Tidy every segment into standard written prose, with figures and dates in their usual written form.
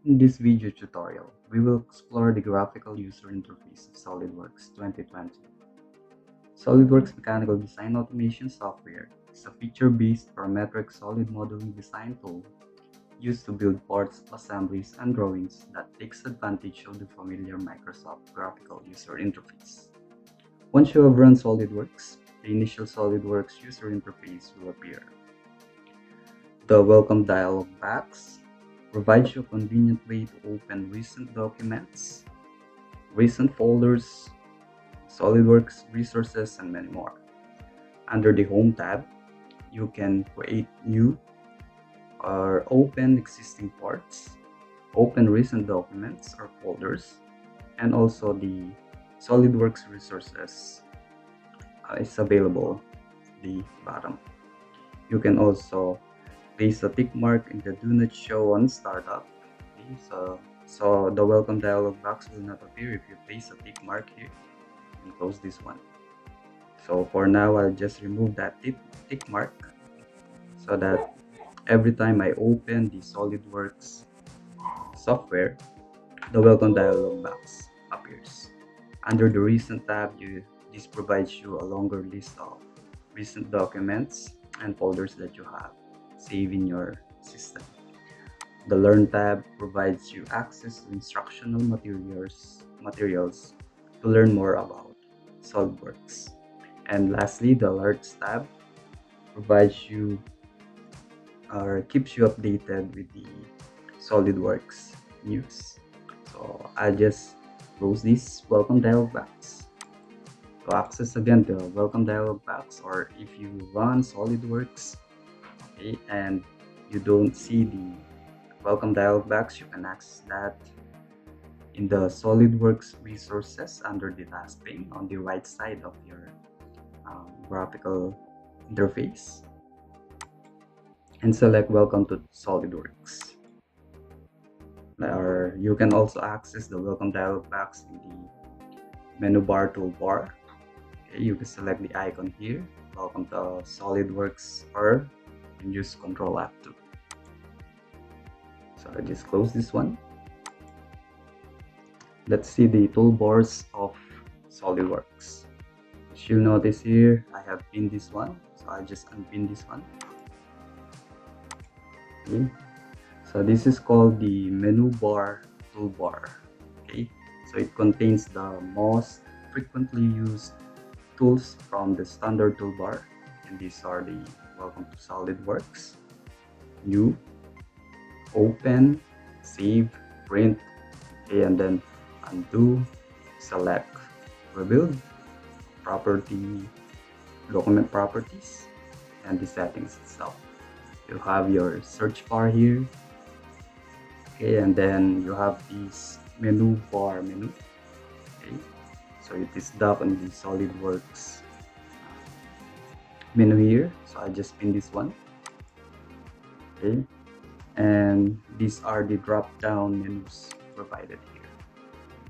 In this video tutorial, we will explore the graphical user interface of SolidWorks 2020. SolidWorks Mechanical Design Automation software is a feature-based parametric solid modeling design tool used to build parts, assemblies, and drawings that takes advantage of the familiar Microsoft graphical user interface. Once you have run SolidWorks, the initial SolidWorks user interface will appear. The welcome dialog box provides you a convenient way to open recent documents, recent folders, SolidWorks resources, and many more. Under the Home tab, you can create new or open existing parts, open recent documents or folders, and also the SolidWorks resources is available at the bottom. You can also place a tick mark in the do not show on startup. Okay, so the welcome dialog box will not appear if you place a tick mark here, and close this one. So for now, I'll just remove that tick mark so that every time I open the SolidWorks software, the welcome dialog box appears. Under the recent tab, this provides you a longer list of recent documents and folders that you have saved in your system. The Learn tab provides you access to instructional materials to learn more about SolidWorks. And lastly, the Alerts tab provides you or keeps you updated with the SolidWorks news. So I'll just close this welcome dialog box. To access again the welcome dialog box, or if you run SolidWorks, okay, and you don't see the welcome dialog box, you can access that in the SolidWorks resources under the task pane on the right side of your graphical interface, and select welcome to SolidWorks. Or you can also access the welcome dialog box in the menu bar toolbar. Okay, you can select the icon here, welcome to SolidWorks, or you can use Ctrl F2. So I just close this one. Let's see the toolbars of SolidWorks. As you'll notice here, I have pinned this one, so I just unpin this one. Okay. So this is called the menu bar toolbar. Okay, so it contains the most frequently used tools from the standard toolbar, and these are the welcome to SolidWorks, new, open, save, print, okay, and then undo, select, rebuild, property, document properties, and the settings itself. You have your search bar here, okay, and then you have this menu bar menu. Okay, so it is docked on the SolidWorks menu here, so I just pin this one. Okay, and these are the drop down menus provided here.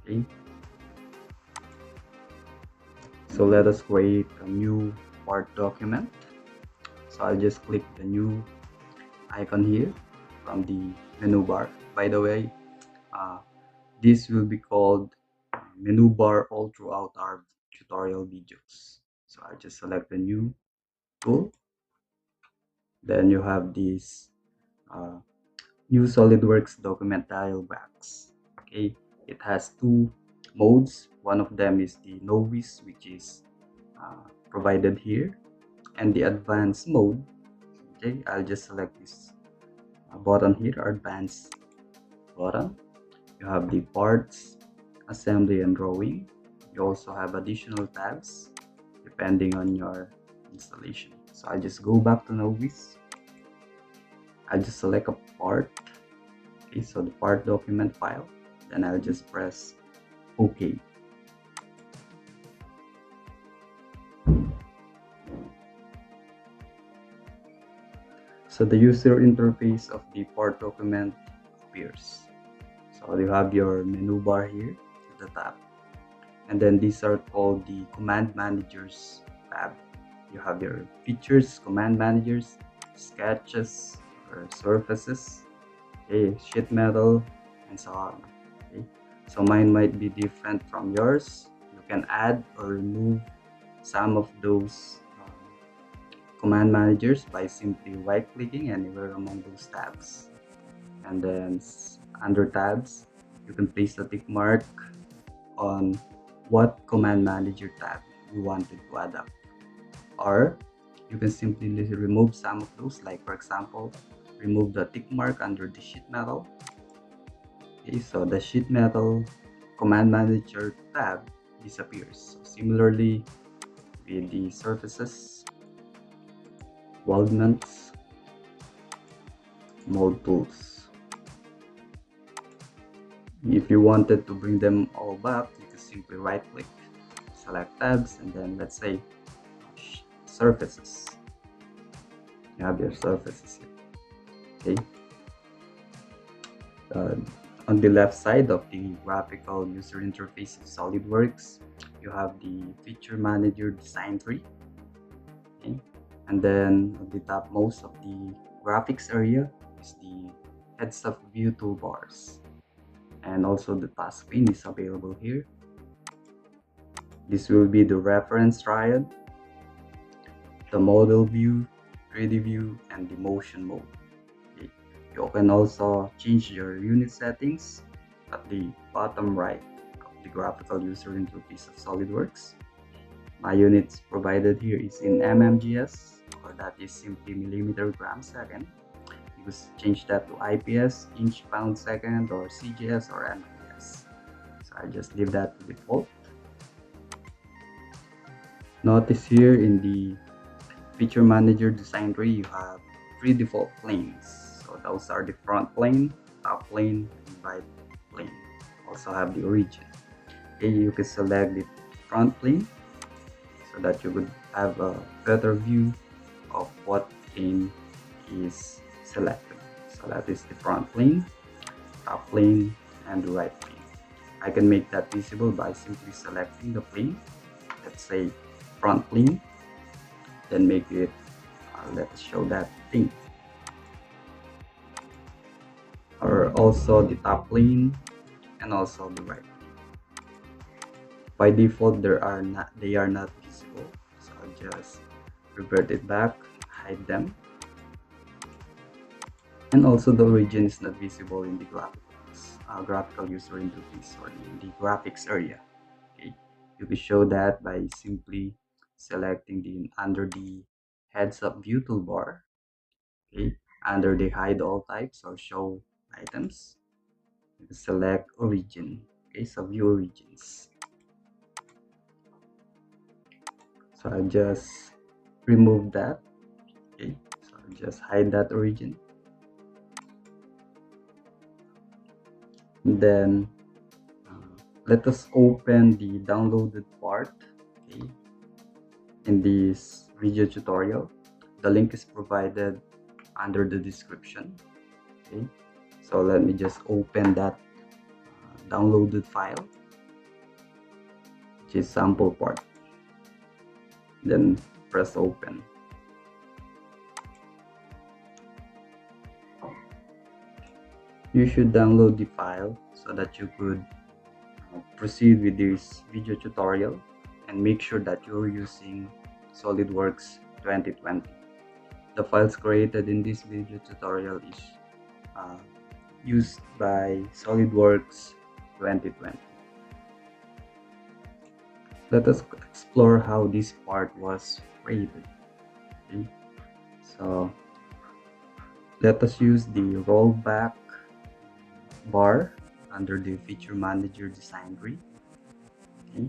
Okay, so let us create a new part document. So I'll just click the new icon here from the menu bar. By the way, this will be called menu bar all throughout our tutorial videos. So I just select the new tool. Then you have this new SolidWorks document dialog box. Okay, it has two modes. One of them is the novice, which is provided here, and the advanced mode. Okay, I'll just select this button here, advanced button. You have the parts, assembly, and drawing. You also have additional tabs depending on your installation. So I just go back to novice. I just select a part. Okay, so the part document file. Then I'll just press OK. So the user interface of the part document appears. So you have your menu bar here at the top, and then these are called the command managers tab. You have your features, command managers, sketches or surfaces, okay, sheet metal, and so on. Okay? So mine might be different from yours. You can add or remove some of those command managers by simply right clicking anywhere among those tabs, and then under tabs you can place a tick mark on what command manager tab you wanted to adapt, or you can simply remove some of those, like for example remove the tick mark under the sheet metal. Okay, so the sheet metal command manager tab disappears. So similarly with the surfaces, weldments, mold tools, if you wanted to bring them all back, you can simply right click, select tabs, and then let's say surfaces. You have your surfaces here. Okay, on the left side of the graphical user interface of SolidWorks, you have the feature manager design tree. Okay, and then at the topmost of the graphics area is the Heads-up View Toolbars, and also the task pane is available here. This will be the reference triad, the model view, 3D view, and the motion mode. Okay. You can also change your unit settings at the bottom right of the graphical user interface of SolidWorks. My units provided here is in mmgs, or that is simply millimeter gram second. You can change that to IPS, inch pound second, or CGS or MPS. So I just leave that to default. Notice here in the feature manager design tree you have 3 default planes. So those are the front plane, top plane, and right plane. Also have the origin. Okay, you can select the front plane so that you would have a better view of what plane is selected. So that is the front plane, top plane, and the right plane. I can make that visible by simply selecting the plane. Let's say front plane, then make it let's show that thing, or also the top plane and also the right plane. By default they are not visible, so I'll just revert it back, hide them. And also the origin is not visible in the graphical user interface or in the graphics area. Okay, you can show that by simply selecting under the Heads-up View Toolbar. Okay, under the hide all types or show items, you can select origin. Okay, so view origins. So I just remove that. Okay, so I just hide that origin. And then let us open the downloaded part. Okay, in this video tutorial, the link is provided under the description. Okay, so let me just open that downloaded file, which is sample part, then press open. You should download the file so that you could proceed with this video tutorial, and make sure that you're using SolidWorks 2020. The files created in this video tutorial is used by SolidWorks 2020. Let us explore how this part was created. Okay. So let us use the rollback bar under the feature manager design tree. Okay.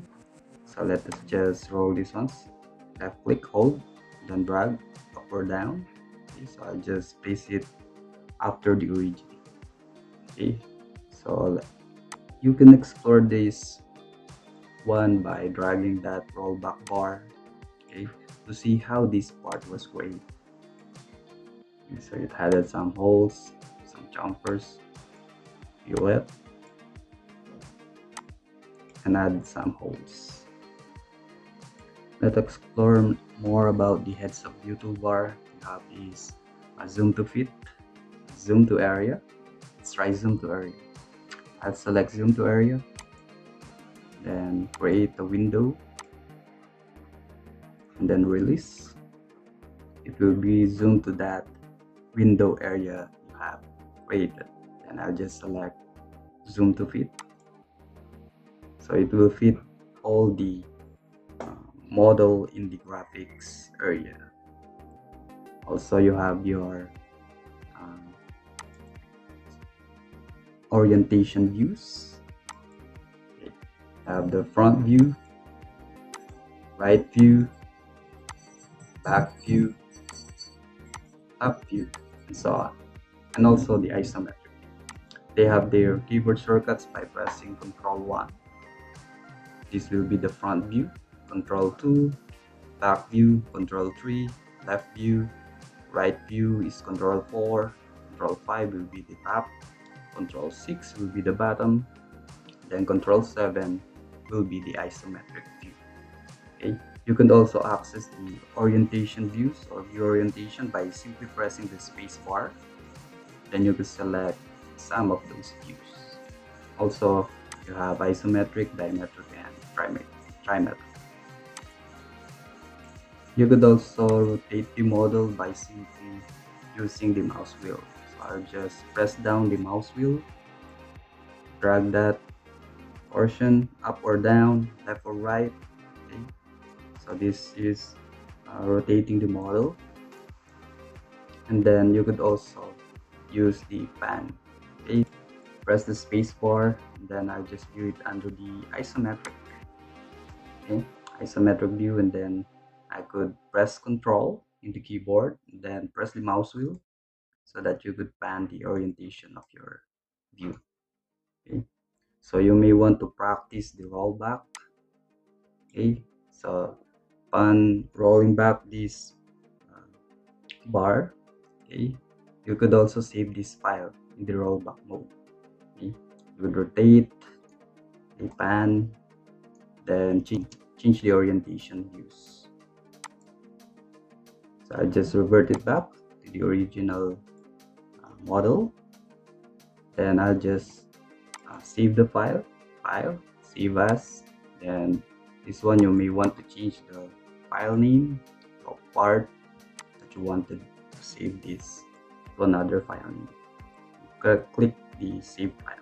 So let us just roll this once. Left click, hold, then drag up or down. Okay, so I'll just place it after the origin. Okay, so you can explore this one by dragging that rollback bar, okay, to see how this part was created. Okay, so it had some holes, some jumpers, violet, and add some holes. Let's explore more about the Heads-up View Toolbar. We have is a zoom to fit, zoom to area. Let's try zoom to area. I'll select zoom to area, then create a window, and then release. It will be zoomed to that window area you have created. And I'll just select zoom to fit, so it will fit all the model in the graphics area. Also, you have your orientation views. You have the front view, right view, back view, up view, and so on. And also the isometric. They have their keyboard shortcuts by pressing Ctrl 1. This will be the front view, Ctrl 2, back view, Ctrl 3, left view, right view is Ctrl 4, Ctrl 5 will be the top, Ctrl 6 will be the bottom, then Ctrl 7 will be the isometric view. Okay, you can also access the orientation views or view orientation by simply pressing the space bar. Then you can select some of those views. Also, you have isometric, diametric, and trimetric. You could also rotate the model by simply using the mouse wheel. So I'll just press down the mouse wheel, drag that portion up or down, left or right. Okay, so this is rotating the model. And then you could also use the pan. Okay, press the space bar, and then I'll just view it under the isometric. Okay, isometric view, and then I could press Ctrl in the keyboard, and then press the mouse wheel so that you could pan the orientation of your view. Okay, so you may want to practice the rollback. Okay, so upon rolling back this bar, okay, you could also save this file in the rollback mode. Okay, you would rotate, okay, pan, then change the orientation views. So I just revert it back to the original model. Then I'll just save the file, save as. Then this one you may want to change the file name or part that you wanted to save this to another file name. Click the save file.